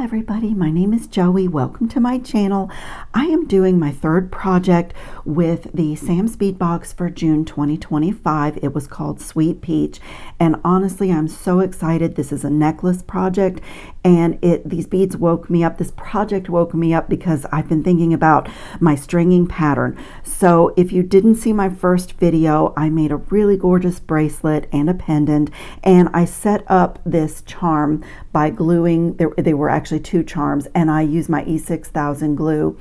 everybody, my name is Joey. Welcome to my channel. I am doing my third project with the Sam's Bead Box for June 2025. It was called Sweet Peach, and honestly I'm so excited. This is a necklace project, and these beads woke me up. This project woke me up because I've been thinking about my stringing pattern. So if you didn't see my first video, I made a really gorgeous bracelet and a pendant, and I set up this charm by gluing, they were actually two charms, and I used my E6000 glue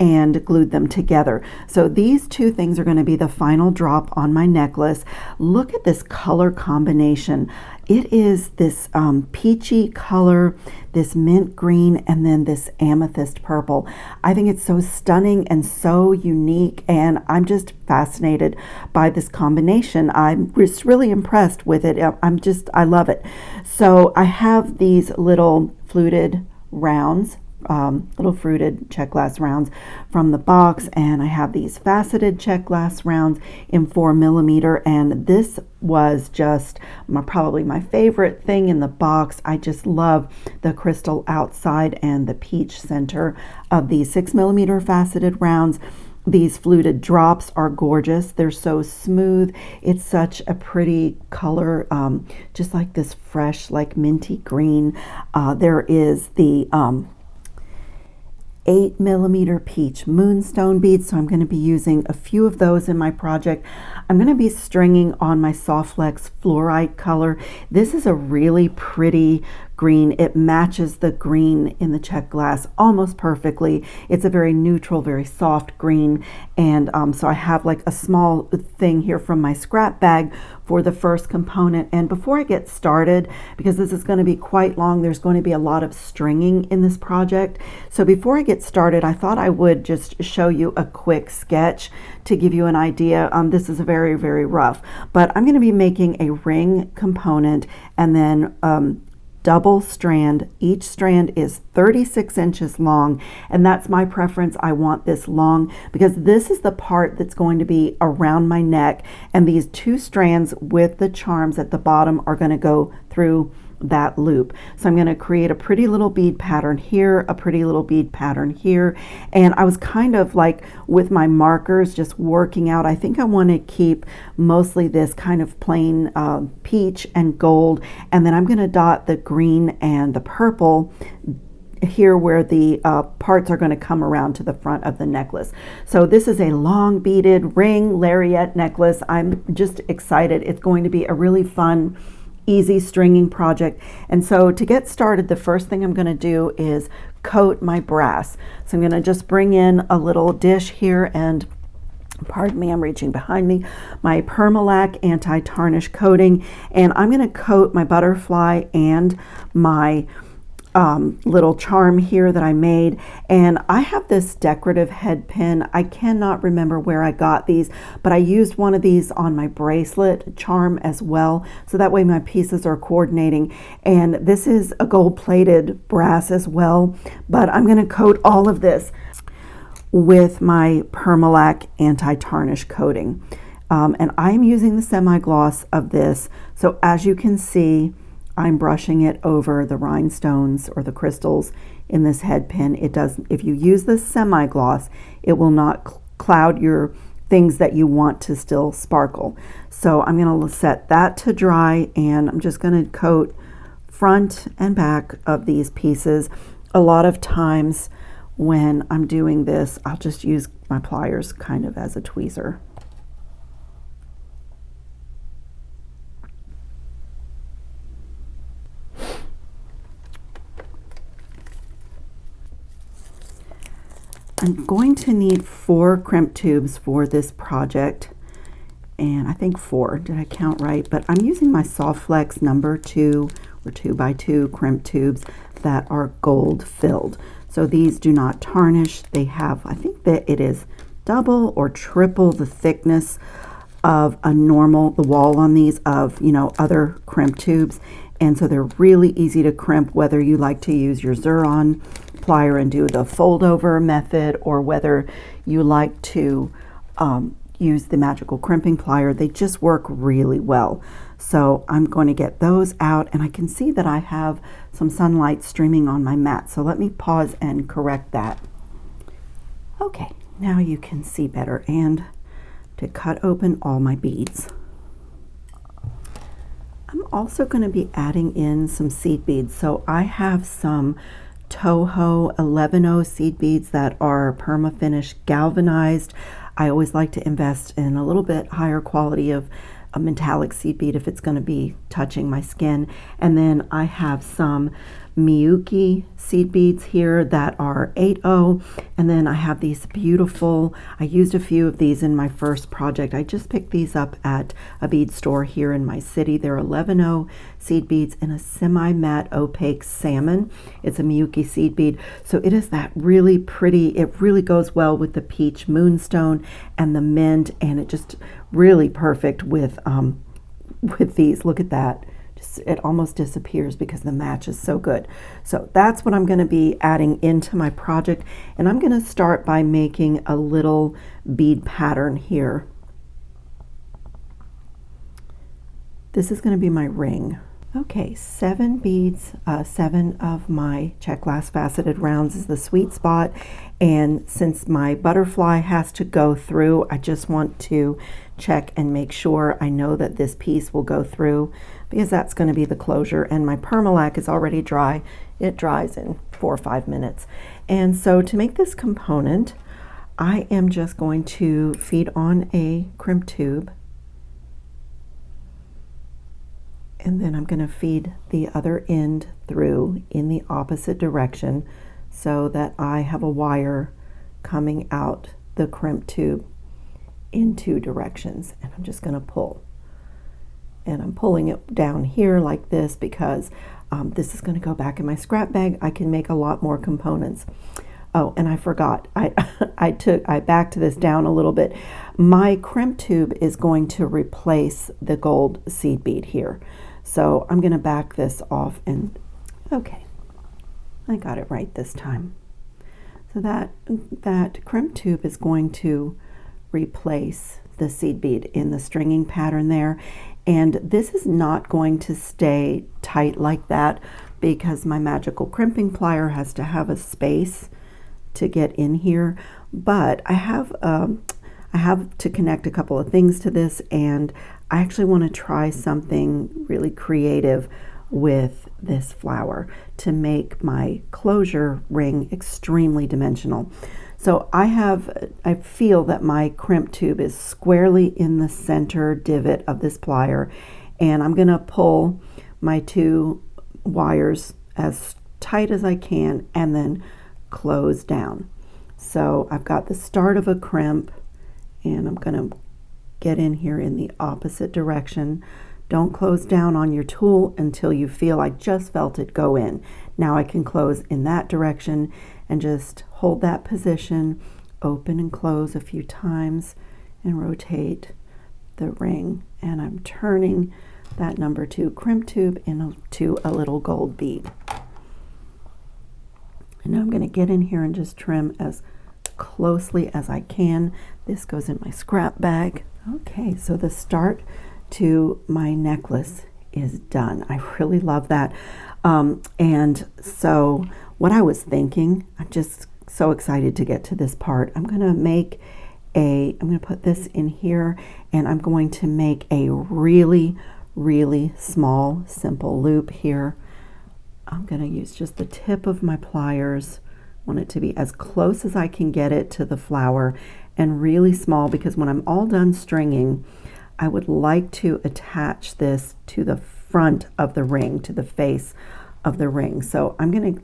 and glued them together. So these two things are going to be the final drop on my necklace. Look at this color combination. It is this peachy color, this mint green, and then this amethyst purple. I think it's so stunning and so unique, and I'm just fascinated by this combination. I'm just really impressed with it. I love it. So I have these little fluted rounds, little fruited Czech glass rounds from the box, and I have these faceted Czech glass rounds in 4mm, and this was just probably my favorite thing in the box. I just love the crystal outside and the peach center of these 6mm faceted rounds. These fluted drops are gorgeous. They're so smooth. It's such a pretty color, just like this fresh, like minty green. There is the 8mm peach moonstone beads, so I'm going to be using a few of those in my project. I'm going to be stringing on my Soft Flex fluorite color. This is a really pretty green. It matches the green in the Czech glass almost perfectly. It's a very neutral, very soft green, and so I have like a small thing here from my scrap bag for the first component. And before I get started, because this is going to be quite long, there's going to be a lot of stringing in this project. So before I get started, I thought I would just show you a quick sketch to give you an idea. This is very, very rough, but I'm going to be making a ring component, and then double strand. Each strand is 36 inches long, and that's my preference. I want this long because this is the part that's going to be around my neck, and these two strands with the charms at the bottom are going to go through that loop. So I'm going to create a pretty little bead pattern here, a pretty little bead pattern here, and I was kind of like with my markers just working out. I think I want to keep mostly this kind of plain peach and gold, and then I'm going to dot the green and the purple here where the parts are going to come around to the front of the necklace. So this is a long beaded ring lariat necklace. I'm just excited. It's going to be a really fun, easy stringing project. And so to get started, the first thing I'm going to do is coat my brass. So I'm going to just bring in a little dish here, and pardon me, I'm reaching behind me, my Permalac anti-tarnish coating, and I'm going to coat my butterfly and my little charm here that I made. And I have this decorative head pin. I cannot remember where I got these, but I used one of these on my bracelet charm as well, so that way my pieces are coordinating. And this is a gold-plated brass as well, but I'm going to coat all of this with my Permalac anti-tarnish coating. And I'm using the semi-gloss of this, so as you can see, I'm brushing it over the rhinestones or the crystals in this head pin. It does, if you use the semi-gloss, it will not cloud your things that you want to still sparkle. So I'm going to set that to dry, and I'm just going to coat front and back of these pieces. A lot of times when I'm doing this, I'll just use my pliers kind of as a tweezer. I'm going to need 4 crimp tubes for this project, and I think 4, did I count right? But I'm using my Soft Flex number 2 or 2x2 crimp tubes that are gold filled. So these do not tarnish. They have, I think that it is double or triple the thickness of a normal, the wall on these of, you know, other crimp tubes. And so they're really easy to crimp, whether you like to use your Zuron plier and do the fold over method, or whether you like to use the magical crimping plier. They just work really well. So I'm going to get those out, and I can see that I have some sunlight streaming on my mat. So let me pause and correct that. Okay, now you can see better, and to cut open all my beads. I'm also going to be adding in some seed beads. So I have some Toho 11O seed beads that are perma finish galvanized. I always like to invest in a little bit higher quality of a metallic seed bead if it's going to be touching my skin. And then I have some Miyuki seed beads here that are 8O, and then I have these beautiful, I used a few of these in my first project. I just picked these up at a bead store here in my city. They're 11O seed beads in a semi-matte opaque salmon. It's a Miyuki seed bead, so it is that really pretty, it really goes well with the peach moonstone and the mint, and it just really perfect with these. Look at that. It almost disappears because the match is so good. So that's what I'm going to be adding into my project, and I'm going to start by making a little bead pattern here. This is going to be my ring. Okay, 7 beads, 7 of my Czech glass faceted rounds is the sweet spot, and since my butterfly has to go through, I just want to check and make sure I know that this piece will go through, because that's going to be the closure, and my Permalac is already dry. It dries in 4 or 5 minutes. And so to make this component, I am just going to feed on a crimp tube, and then I'm going to feed the other end through in the opposite direction so that I have a wire coming out the crimp tube in 2 directions, and I'm just going to pull. And I'm pulling it down here like this because this is going to go back in my scrap bag. I can make a lot more components. Oh, and I forgot. I backed this down a little bit. My crimp tube is going to replace the gold seed bead here. So I'm going to back this off, and okay, I got it right this time. So that crimp tube is going to replace the seed bead in the stringing pattern there, and this is not going to stay tight like that because my magical crimping plier has to have a space to get in here. But I have to connect a couple of things to this, and I actually want to try something really creative with this flower to make my closure ring extremely dimensional. So I feel that my crimp tube is squarely in the center divot of this plier, and I'm going to pull my 2 wires as tight as I can and then close down. So I've got the start of a crimp, and I'm going to get in here in the opposite direction. Don't close down on your tool until you feel I just felt it go in. Now I can close in that direction and just hold that position, open and close a few times, and rotate the ring. And I'm turning that number 2 crimp tube into a little gold bead. And now I'm going to get in here and just trim as closely as I can. This goes in my scrap bag. Okay, so the start to my necklace is done. I really love that. And so what I was thinking, I'm just so excited to get to this part. I'm going to put this in here, and I'm going to make a really, really small, simple loop here. I'm going to use just the tip of my pliers. I want it to be as close as I can get it to the flower, and really small, because when I'm all done stringing, I would like to attach this to the front of the ring, to the face of the ring. So I'm going to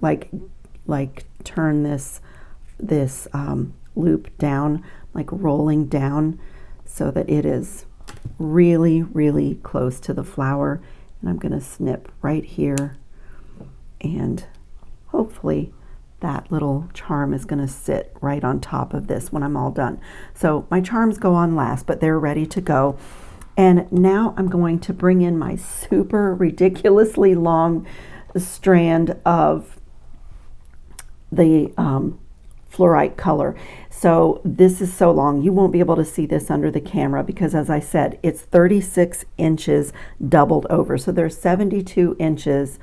like turn this loop down, like rolling down, so that it is really, really close to the flower. And I'm going to snip right here, and hopefully that little charm is going to sit right on top of this when I'm all done. So my charms go on last, but they're ready to go. And now I'm going to bring in my super ridiculously long strand of the fluorite color. So this is so long, you won't be able to see this under the camera because, as I said, it's 36 inches doubled over. So there's 72 inches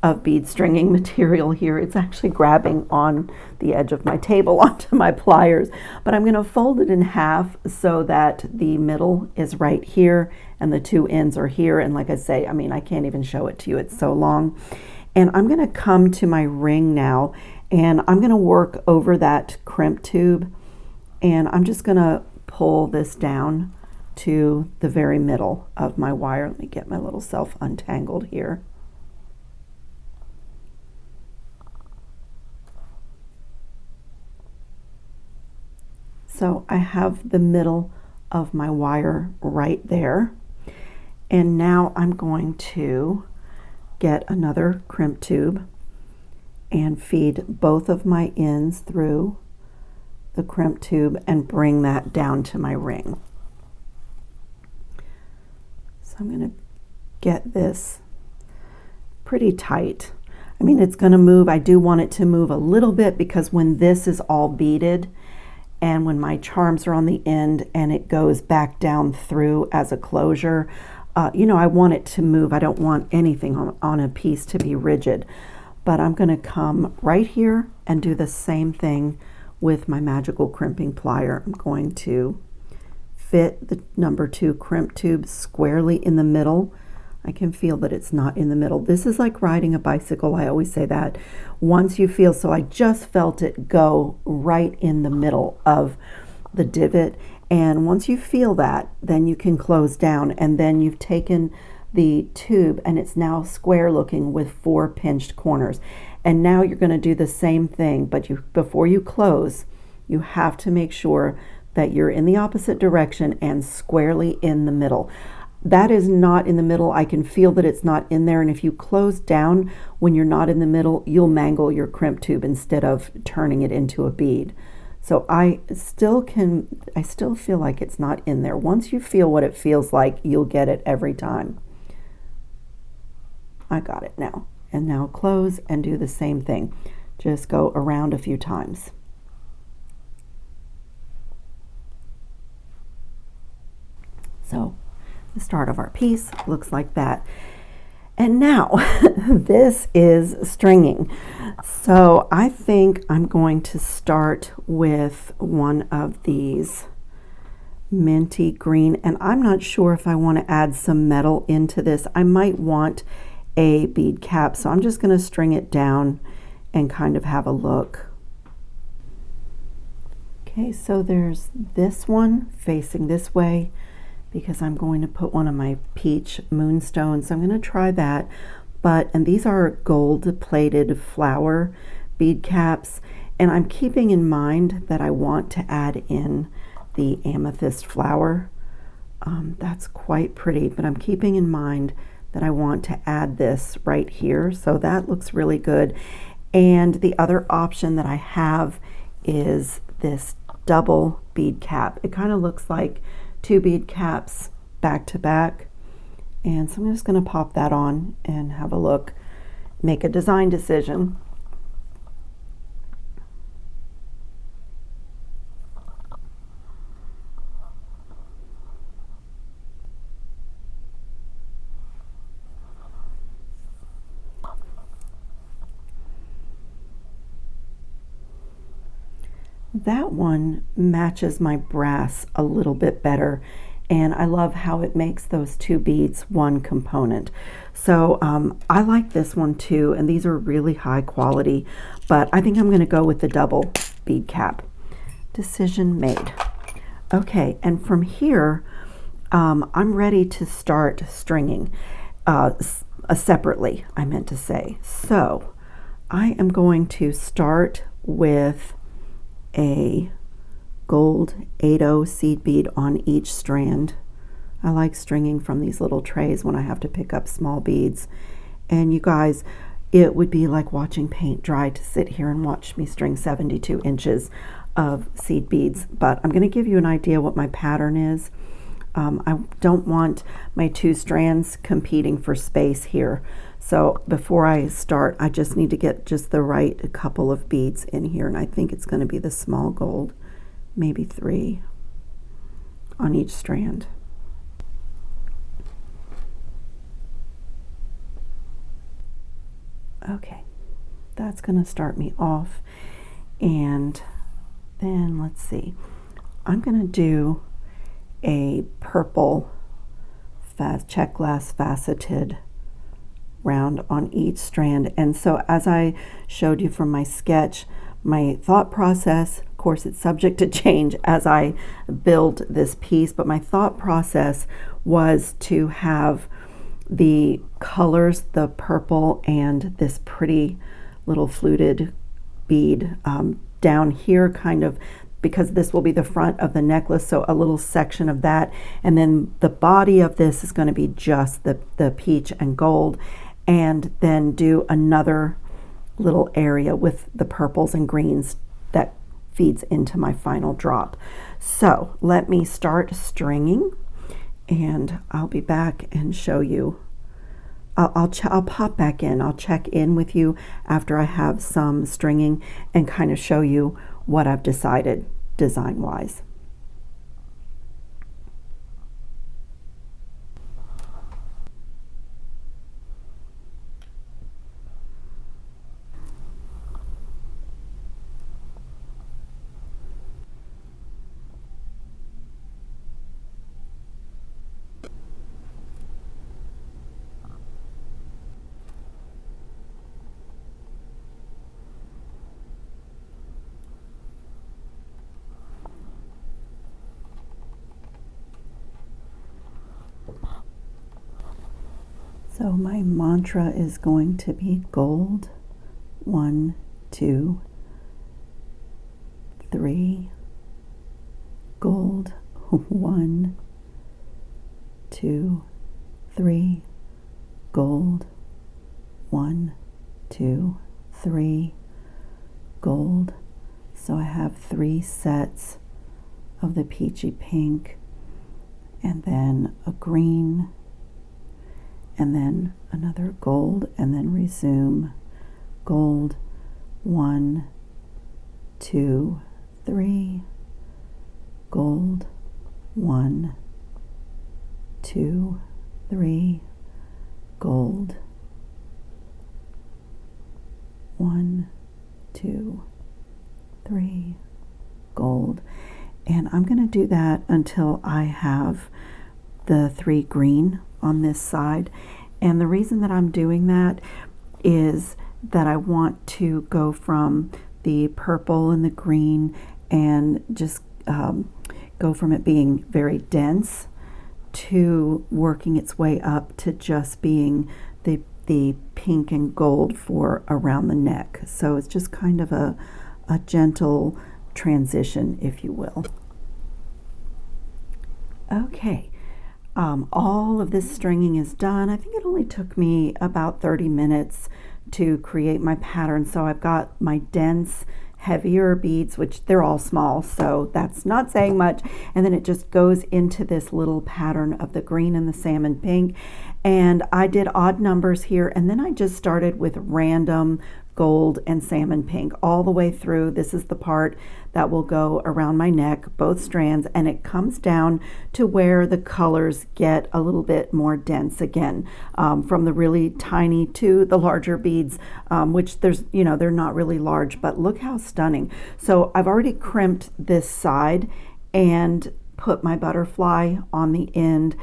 of bead stringing material here. It's actually grabbing on the edge of my table onto my pliers, but I'm going to fold it in half so that the middle is right here and the two ends are here. And like I say, I mean, I can't even show it to you, it's so long. And I'm going to come to my ring now, and I'm going to work over that crimp tube, and I'm just going to pull this down to the very middle of my wire. Let me get my little self untangled here. So I have the middle of my wire right there. And now I'm going to get another crimp tube and feed both of my ends through the crimp tube and bring that down to my ring. So I'm going to get this pretty tight. I mean, it's going to move. I do want it to move a little bit because when this is all beaded, and when my charms are on the end and it goes back down through as a closure, you know, I want it to move. I don't want anything on a piece to be rigid. But I'm going to come right here and do the same thing with my magical crimping plier. I'm going to fit the number 2 crimp tube squarely in the middle. I can feel that it's not in the middle. This is like riding a bicycle. I always say that. Once you feel, so I just felt it go right in the middle of the divot. And once you feel that, then you can close down, and then you've taken the tube and it's now square looking with 4 pinched corners. And now you're going to do the same thing, but before you close, you have to make sure that you're in the opposite direction and squarely in the middle. That is not in the middle. I can feel that it's not in there, and if you close down when you're not in the middle, you'll mangle your crimp tube instead of turning it into a bead. So I still feel like it's not in there. Once you feel what it feels like, you'll get it every time. I got it now. And now close and do the same thing. Just go around a few times. So the start of our piece looks like that. And now this is stringing. So I think I'm going to start with one of these minty green, and I'm not sure if I want to add some metal into this. I might want a bead cap, so I'm just going to string it down and kind of have a look. Okay, so there's this one facing this way, because I'm going to put one of my peach moonstones. I'm going to try that, and these are gold plated flower bead caps, and I'm keeping in mind that I want to add in the amethyst flower. That's quite pretty, but I'm keeping in mind that I want to add this right here, so that looks really good. And the other option that I have is this double bead cap. It kind of looks like 2 bead caps back to back, and so I'm just going to pop that on and have a look, make a design decision. That one matches my brass a little bit better, and I love how it makes those 2 beads one component. So I like this one too, and these are really high quality, but I think I'm going to go with the double bead cap. Decision made. Okay, and from here I'm ready to start stringing separately, I meant to say. So I am going to start with a gold 8/0 seed bead on each strand. I like stringing from these little trays when I have to pick up small beads. And you guys, it would be like watching paint dry to sit here and watch me string 72 inches of seed beads. But I'm going to give you an idea what my pattern is. I don't want my two strands competing for space here. So before I start, I just need to get just the right couple of beads in here, and I think it's going to be the small gold, maybe 3 on each strand. Okay, that's going to start me off, and then let's see, I'm going to do a purple Czech glass faceted round on each strand. And so as I showed you from my sketch, my thought process, of course it's subject to change as I build this piece, but my thought process was to have the colors, the purple and this pretty little fluted bead down here, kind of, because this will be the front of the necklace, so a little section of that, and then the body of this is going to be just the peach and gold, and then do another little area with the purples and greens that feeds into my final drop. So let me start stringing, and I'll be back and show you. I'll pop back in. I'll check in with you after I have some stringing and kind of show you what I've decided design-wise. So my mantra is going to be gold, 1, 2, 3, gold, 1, 2, 3, gold, 1, 2, 3, gold. So I have 3 sets of the peachy pink, and then a green, and then another gold, and then resume gold, 1, 2, 3, gold, 1, 2, 3, gold, 1, 2, 3, gold. And I'm going to do that until I have the 3 green on this side. And the reason that I'm doing that is that I want to go from the purple and the green and just go from it being very dense to working its way up to just being the pink and gold for around the neck. So it's just kind of a gentle transition, if you will. Okay. All of this stringing is done. I think it only took me about 30 minutes to create my pattern. So I've got my dense, heavier beads, which they're all small, so that's not saying much. And then it just goes into this little pattern of the green and the salmon pink. And I did odd numbers here, and then I just started with random gold and salmon pink all the way through. This is the part that will go around my neck, both strands, and it comes down to where the colors get a little bit more dense again, from the really tiny to the larger beads, which there's, you know, they're not really large, but look how stunning. So I've already crimped this side and put my butterfly on the end,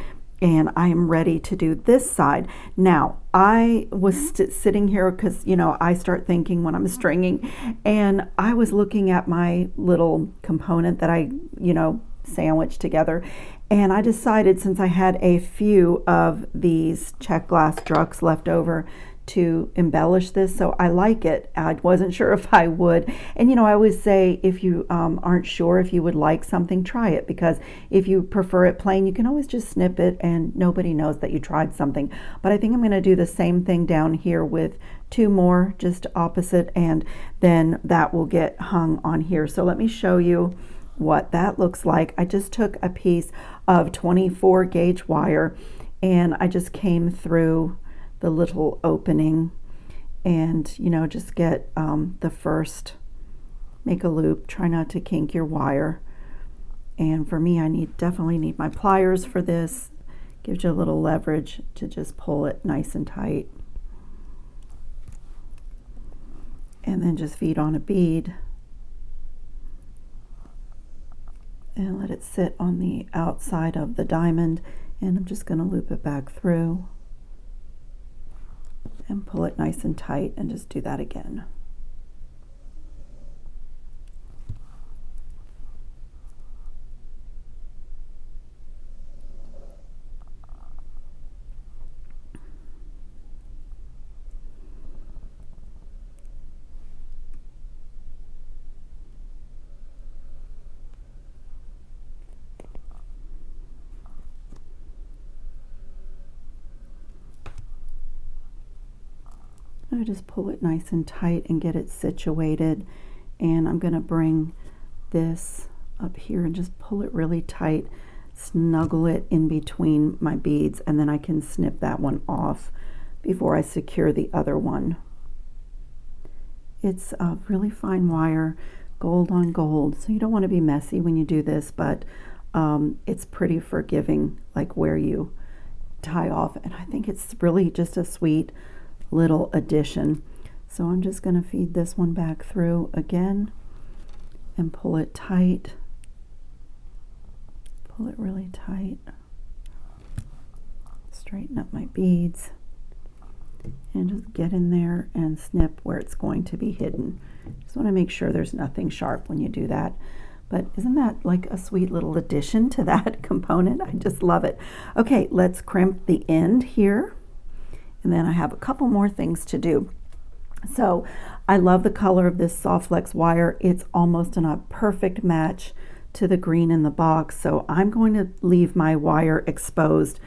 and I am ready to do this side. Now, I was sitting here because, you know, I start thinking when I'm stringing, and I was looking at my little component that I, you know, sandwiched together, and I decided, since I had a few of these Czech glass drucks left over, to embellish this. So I like it. I wasn't sure if I would. And you know, I always say, if you aren't sure if you would like something, try it, because if you prefer it plain, you can always just snip it and nobody knows that you tried something. But I think I'm going to do the same thing down here with 2 more just opposite, and then that will get hung on here. So let me show you what that looks like. I just took a piece of 24 gauge wire and I just came through the little opening and, you know, just get the first, make a loop, try not to kink your wire. And for me, I definitely need my pliers for this. Gives you a little leverage to just pull it nice and tight. And then just feed on a bead and let it sit on the outside of the diamond, and I'm just going to loop it back through and pull it nice and tight, and just do that again. I just pull it nice and tight and get it situated, and I'm going to bring this up here and just pull it really tight, snuggle it in between my beads, and then I can snip that one off before I secure the other one. It's a really fine wire, gold on gold, so you don't want to be messy when you do this, but it's pretty forgiving, like where you tie off, and I think it's really just a sweet little addition. So I'm just going to feed this one back through again and pull it tight, pull it really tight, straighten up my beads, and just get in there and snip where it's going to be hidden. Just want to make sure there's nothing sharp when you do that. But isn't that like a sweet little addition to that component? I just love it. Okay, let's crimp the end here. And then I have a couple more things to do. So I love the color of this soft flex wire. It's almost a perfect match to the green in the box. So I'm going to leave my wire exposed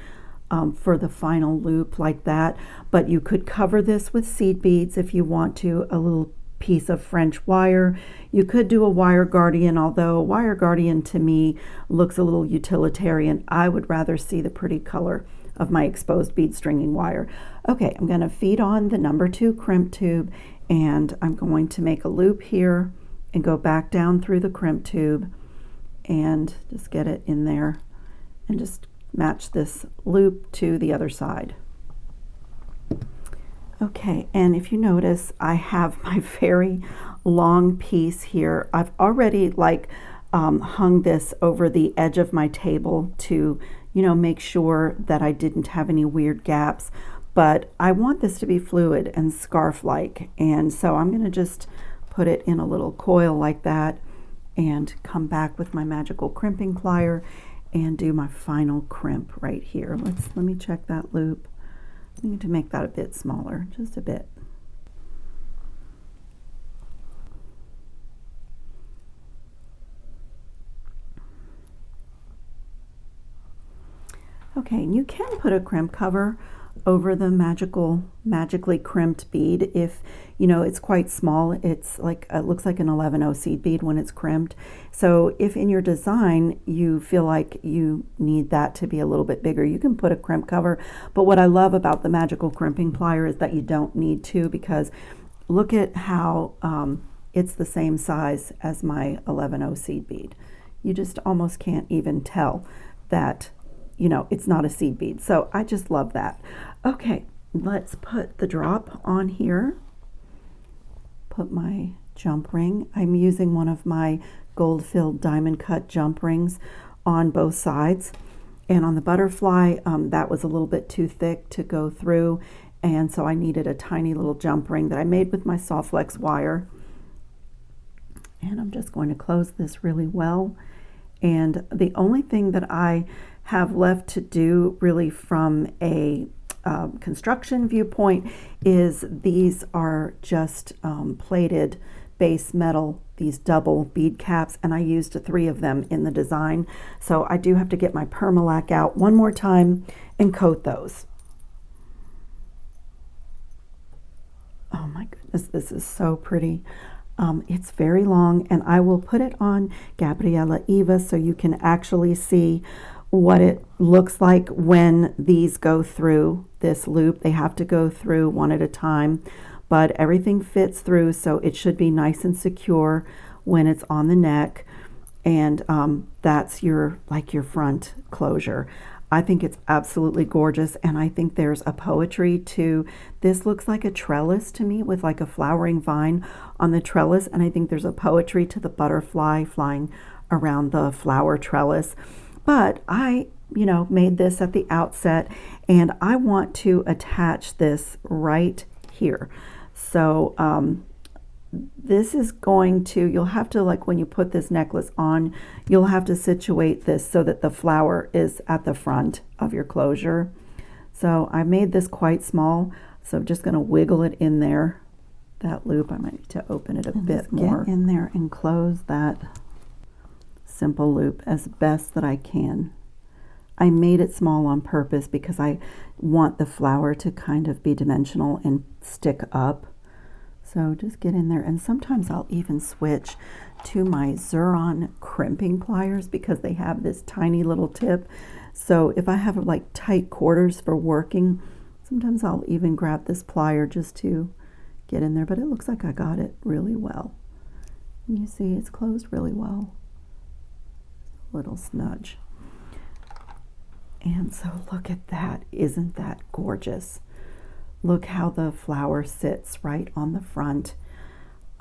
for the final loop like that. But you could cover this with seed beads if you want to, a little piece of French wire. You could do a wire guardian, although wire guardian to me looks a little utilitarian. I would rather see the pretty color of my exposed bead stringing wire. Okay, I'm going to feed on the number 2 crimp tube, and I'm going to make a loop here and go back down through the crimp tube and just get it in there and just match this loop to the other side. Okay, and if you notice, I have my very long piece here. I've already hung this over the edge of my table to, you know, make sure that I didn't have any weird gaps, but I want this to be fluid and scarf-like, and so I'm going to just put it in a little coil like that and come back with my magical crimping plier and do my final crimp right here. Let me check that loop. I need to make that a bit smaller, just a bit. Okay, and you can put a crimp cover over the magically crimped bead if, you know, it's quite small. It's like, it looks like an 11/0 seed bead when it's crimped. So if in your design you feel like you need that to be a little bit bigger, you can put a crimp cover. But what I love about the magical crimping plier is that you don't need to, because look at how it's the same size as my 11/0 seed bead. You just almost can't even tell that, you know, it's not a seed bead. So I just love that. Okay, let's put the drop on here. Put my jump ring. I'm using one of my gold-filled diamond cut jump rings on both sides. And on the butterfly, that was a little bit too thick to go through. And so I needed a tiny little jump ring that I made with my soft flex wire. And I'm just going to close this really well. And the only thing that I have left to do really from a construction viewpoint is these are just plated base metal, these double bead caps, and I used 3 of them in the design. So I do have to get my Permalac out one more time and coat those. Oh my goodness, this is so pretty. It's very long, and I will put it on Gabriella Eva so you can actually see what it looks like when these go through this loop. They have to go through one at a time, but everything fits through, so it should be nice and secure when it's on the neck. And that's your front closure. I think it's absolutely gorgeous, and I think there's a poetry to this. Looks like a trellis to me with like a flowering vine on the trellis, and I think there's a poetry to the butterfly flying around the flower trellis. But I, made this at the outset, and I want to attach this right here. So this is going to, you'll have to, like when you put this necklace on, you'll have to situate this so that the flower is at the front of your closure. So I made this quite small, so I'm just going to wiggle it in there, that loop. I might need to open it a bit more. Get in there and close that simple loop as best that I can. I made it small on purpose because I want the flower to kind of be dimensional and stick up. So just get in there, and sometimes I'll even switch to my Xuron crimping pliers because they have this tiny little tip. So if I have like tight quarters for working, sometimes I'll even grab this plier just to get in there, but it looks like I got it really well. And you see it's closed really well. A little smudge. And so look at that. Isn't that gorgeous? Look how the flower sits right on the front.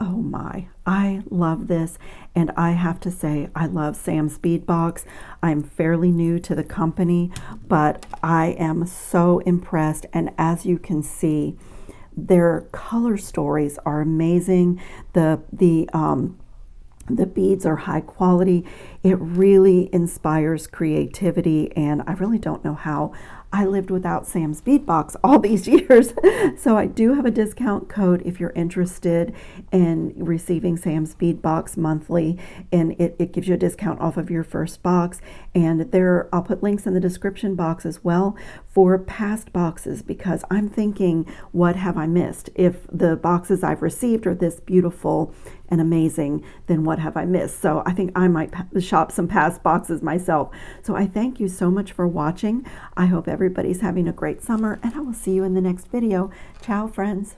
Oh my, I love this. And I have to say, I love Sam's Bead Box. I'm fairly new to the company, but I am so impressed. And as you can see, their color stories are amazing. The beads are high quality. It really inspires creativity, and I really don't know how I lived without Sam's Bead Box all these years. So I do have a discount code if you're interested in receiving Sam's Bead Box monthly, and it gives you a discount off of your first box. And there, I'll put links in the description box as well for past boxes, because I'm thinking, what have I missed? If the boxes I've received are this beautiful and amazing, then what have I missed? So I think I might shop some past boxes myself. So I thank you so much for watching. I hope everybody's having a great summer, and I will see you in the next video. Ciao, friends.